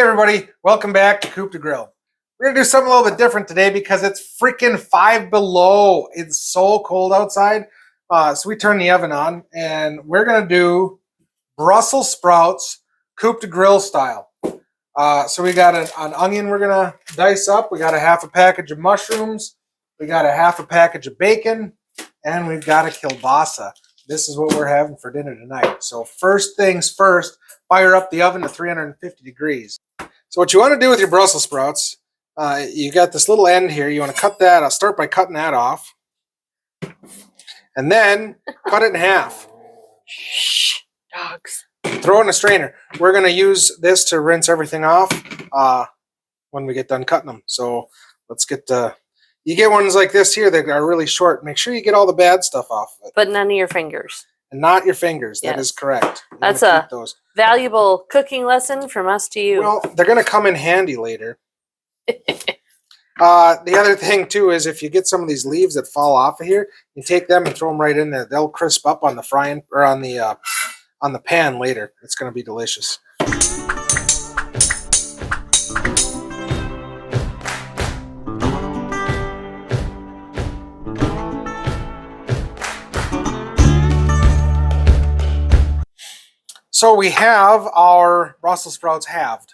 everybody, welcome back to Coop to Grill. We're going to do something a little bit different today because it's freaking 5 below. It's so cold outside. So we turned the oven on and we're going to do Brussels Sprouts Coop to Grill style. So we got an onion we're going to dice up. We got a half a package of mushrooms. We got a half a package of bacon. And we've got a kielbasa. This is what we're having for dinner tonight. So first things first, fire up the oven to 350 degrees. So what you want to do with your Brussels sprouts, you got this little end here. You want to cut that. I'll start by cutting that off. And then cut it in half. Shh, dogs. Throw it in a strainer. We're going to use this to rinse everything off when we get done cutting them. So let's get the... You get ones like this here that are really short. Make sure you get all the bad stuff off of it. But none of your fingers. And not your fingers. Yes. That is correct. That's a valuable cooking lesson from us to you. Well, they're going to come in handy later. The other thing, too, is if you get some of these leaves that fall off of here, you take them and throw them right in there. They'll crisp up on the frying or on the pan later. It's going to be delicious. So we have our Brussels sprouts halved.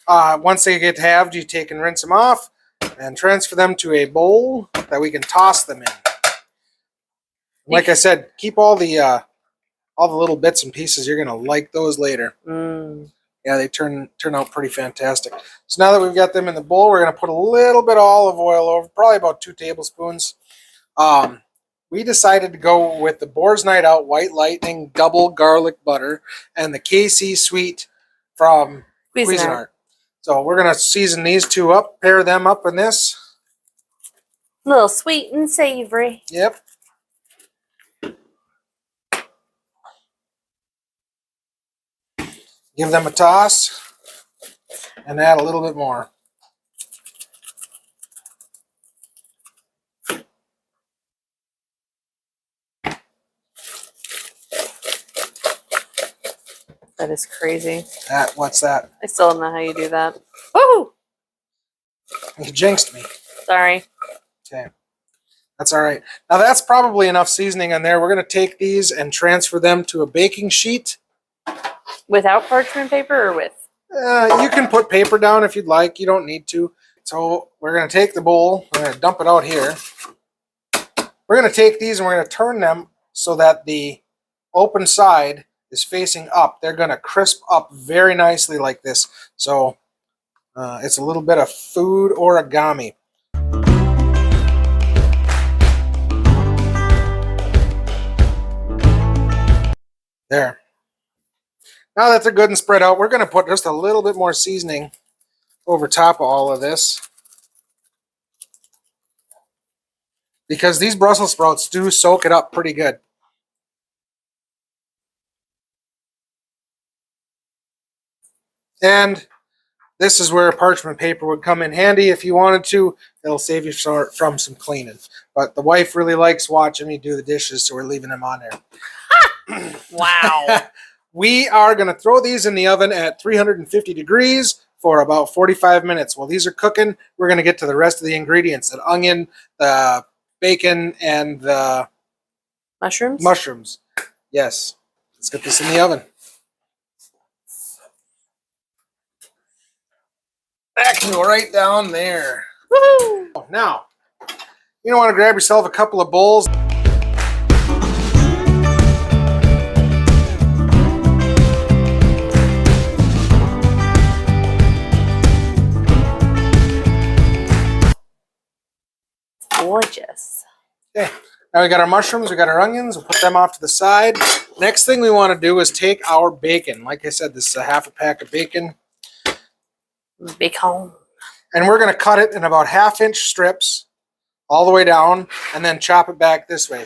Once they get halved, you take and rinse them off and transfer them to a bowl that we can toss them in. Like I said, keep all the little bits and pieces. You're gonna like those later. Yeah, they turn out pretty fantastic. So now that we've got them in the bowl, we're gonna put a little bit of olive oil over, probably about 2 tablespoons. We decided to go with the Boar's Night Out White Lightning Double Garlic Butter and the KC Sweet from Cuisinart. So we're going to season these two up, pair them up in this. A little sweet and savory. Yep. Give them a toss and add a little bit more. That is crazy. What's that? I still don't know how you do that. Woo! You jinxed me. Sorry. Okay. That's all right. Now that's probably enough seasoning on there. We're going to take these and transfer them to a baking sheet. Without parchment paper or with? You can put paper down if you'd like. You don't need to. So we're going to take the bowl. We're going to dump it out here. We're going to take these and we're going to turn them so that the open side is facing up. They're going to crisp up very nicely like this. So it's a little bit of food origami. There. Now that they're good and spread out, we're going to put just a little bit more seasoning over top of all of this. Because these Brussels sprouts do soak it up pretty good. And this is where parchment paper would come in handy if you wanted to. It'll save you from some cleaning. But the wife really likes watching me do the dishes, so we're leaving them on there. Wow. We are going to throw these in the oven at 350 degrees for about 45 minutes. While these are cooking, we're going to get to the rest of the ingredients. The onion, the bacon, and the mushrooms. Yes. Let's get this in the oven. That can go right down there. Woohoo! Now, you don't want to grab yourself a couple of bowls. Gorgeous. Okay, now we got our mushrooms, we got our onions, we'll put them off to the side. Next thing we want to do is take our bacon. Like I said, this is a half a pack of bacon. Bacon. And we're going to cut it in about 1/2-inch strips all the way down and then chop it back this way.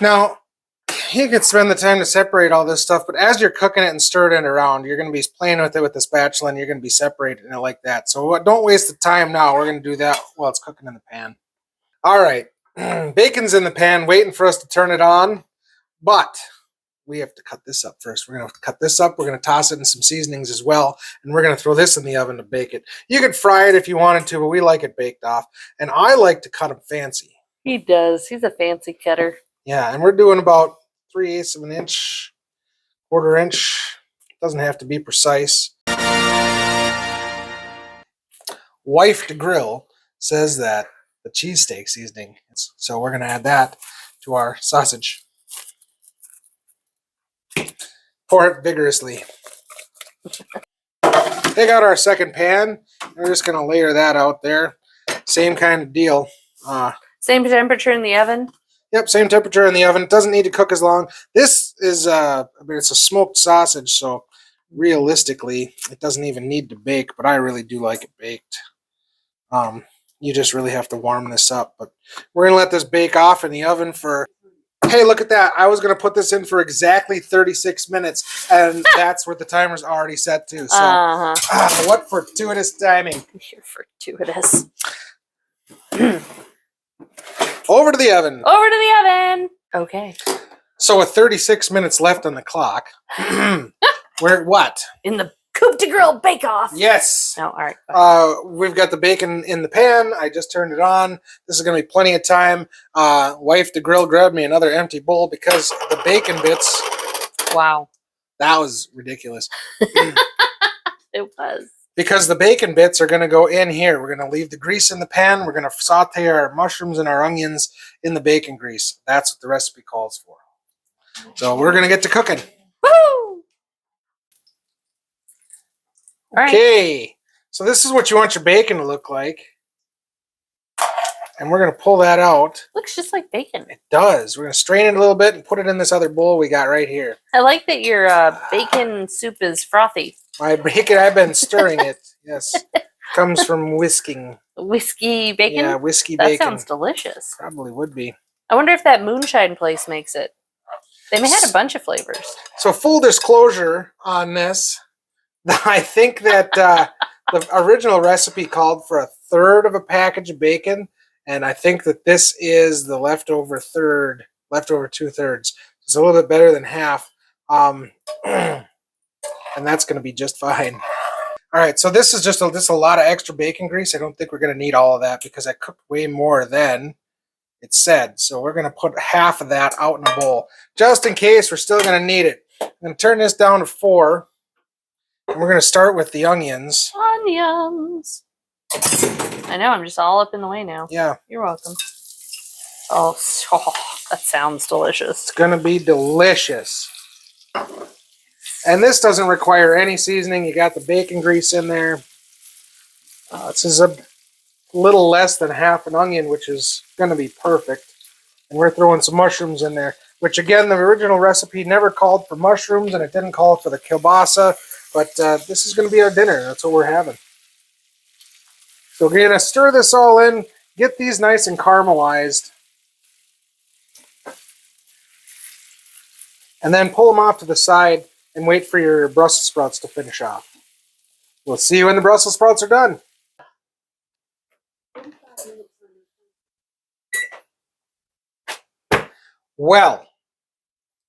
Now, you could spend the time to separate all this stuff, but as you're cooking it and stirring it around, you're going to be playing with it with the spatula and you're going to be separating it like that. So don't waste the time now. We're going to do that while it's cooking in the pan. All right. Bacon's in the pan waiting for us to turn it on, but we have to cut this up first. We're going to have to cut this up. We're going to toss it in some seasonings as well, and we're going to throw this in the oven to bake it. You could fry it if you wanted to, but we like it baked off, and I like to cut them fancy. He does. He's a fancy cutter. Yeah, and we're doing about 3/8 of an inch, 1/4 inch. Doesn't have to be precise. Wife to Grill says that the cheesesteak seasoning. So we're going to add that to our sausage. Pour it vigorously. Take out our second pan. We're just going to layer that out there. Same kind of deal. Same temperature in the oven? Yep, same temperature in the oven. It doesn't need to cook as long. This is, it's a smoked sausage, so realistically, it doesn't even need to bake, but I really do like it baked. You just really have to warm this up, but we're gonna let this bake off in the oven for, hey, look at that. I was gonna put this in for exactly 36 minutes, and that's what the timer's already set to. So, what fortuitous timing. You're fortuitous. Over to the oven. Over to the oven. Okay. So with 36 minutes left on the clock, we're at what? In the Coupe de Grill bake-off. Yes. Oh, all right. We've got the bacon in the pan. I just turned it on. This is going to be plenty of time. Wife to Grill grabbed me another empty bowl because the bacon bits. Wow. That was ridiculous. It was. Because the bacon bits are going to go in here. We're going to leave the grease in the pan. We're going to saute our mushrooms and our onions in the bacon grease. That's what the recipe calls for. So we're going to get to cooking. Woo! Okay. Right. So this is what you want your bacon to look like. And we're going to pull that out. Looks just like bacon. It does. We're going to strain it a little bit and put it in this other bowl we got right here. I like that your bacon soup is frothy. My bacon, I've been stirring it. Yes. Comes from whisking. Whiskey bacon? Yeah, whiskey that bacon. That sounds delicious. Probably would be. I wonder if that moonshine place makes it. They may have a bunch of flavors. So full disclosure on this, I think that the original recipe called for 1/3 of a package of bacon, and I think that this is the leftover 2/3. It's a little bit better than half, and that's going to be just fine. All right, so this is just a lot of extra bacon grease. I don't think we're going to need all of that because I cooked way more than it said. So we're going to put half of that out in a bowl, just in case we're still going to need it. I'm going to turn this down to 4. And we're going to start with the onions. Onions. I know, I'm just all up in the way now. Yeah. You're welcome. Oh, that sounds delicious. It's going to be delicious. And this doesn't require any seasoning. You got the bacon grease in there. This is a little less than half an onion, which is going to be perfect. And we're throwing some mushrooms in there, which again, the original recipe never called for mushrooms and it didn't call for the kielbasa, but this is going to be our dinner. That's what we're having. So we're going to stir this all in, get these nice and caramelized, and then pull them off to the side and wait for your Brussels sprouts to finish off. We'll see you when the Brussels sprouts are done. Well,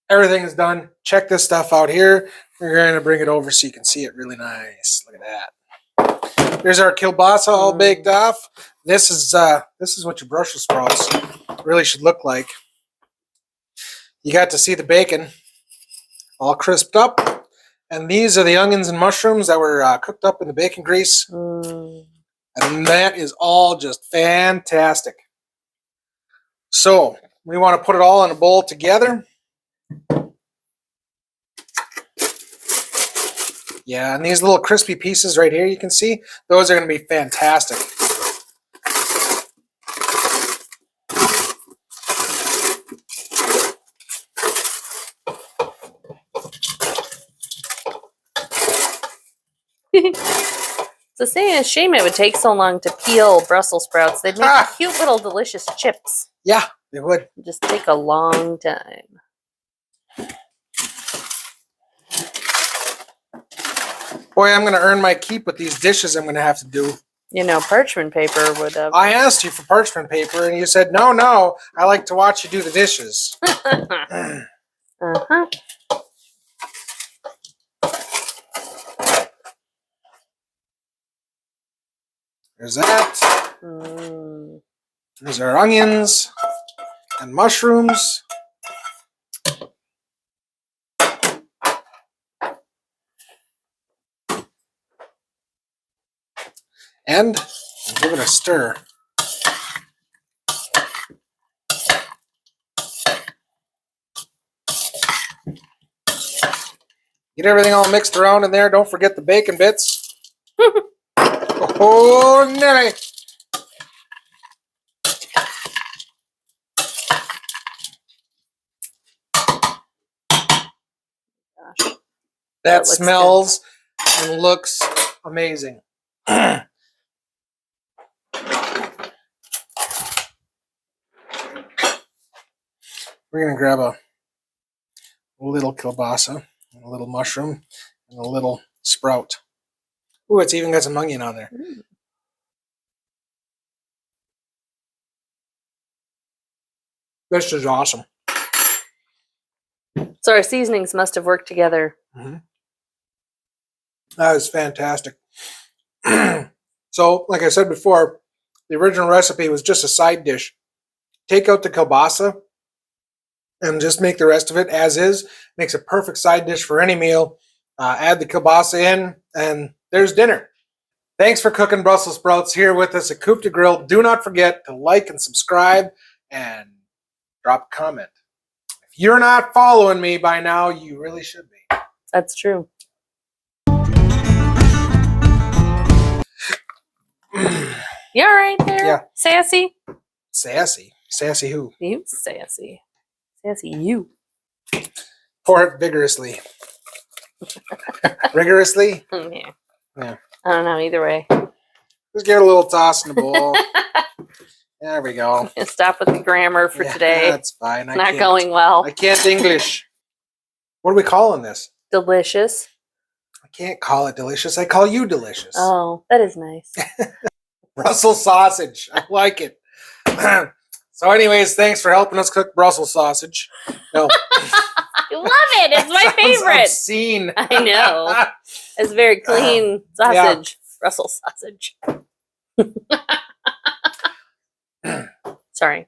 everything is done. Check this stuff out here. We're going to bring it over so you can see it really nice. Look at that. There's our kielbasa all baked off. This is what your Brussels sprouts really should look like. You got to see the bacon all crisped up. And these are the onions and mushrooms that were cooked up in the bacon grease. And that is all just fantastic. So we want to put it all in a bowl together. Yeah, and these little crispy pieces right here, you can see, those are going to be fantastic. It's a shame it would take so long to peel Brussels sprouts. They'd make cute little delicious chips. Yeah, they would. It'd just take a long time. Boy, I'm going to earn my keep with these dishes I'm going to have to do. You know, parchment paper would have. I asked you for parchment paper, and you said, no, no, I like to watch you do the dishes. Uh-huh. There's that. There's our onions and mushrooms. And give it a stir. Get everything all mixed around in there. Don't forget the bacon bits. Oh, Nelly. Gosh. That looks smells and looks amazing. We're going to grab a little kielbasa, and a little mushroom, and a little sprout. Ooh, it's even got some onion on there. This is awesome. So our seasonings must have worked together. Mm-hmm. That is fantastic. So, like I said before, the original recipe was just a side dish. Take out the kielbasa and just make the rest of it as is. Makes a perfect side dish for any meal. Add the kielbasa in, and there's dinner. Thanks for cooking Brussels sprouts here with us at Coup de Grill. Do not forget to like and subscribe and drop a comment. If you're not following me by now, you really should be. That's true. You all right there? Yeah. Sassy? Sassy? Sassy who? You sassy. Sassy you. Pour it vigorously. Rigorously? Yeah. Yeah. I don't know, either way. Just give it a little toss in the bowl. There we go. Stop with the grammar for today. That's fine. It's not going well. I can't English. What are we calling this? Delicious. I can't call it delicious. I call you delicious. Oh, that is nice. Brussels sausage. I like it. So anyways, thanks for helping us cook Brussels sausage. No. I love it. It's my favorite. Obscene. I know. It's very clean sausage. Brussels sausage. Sorry.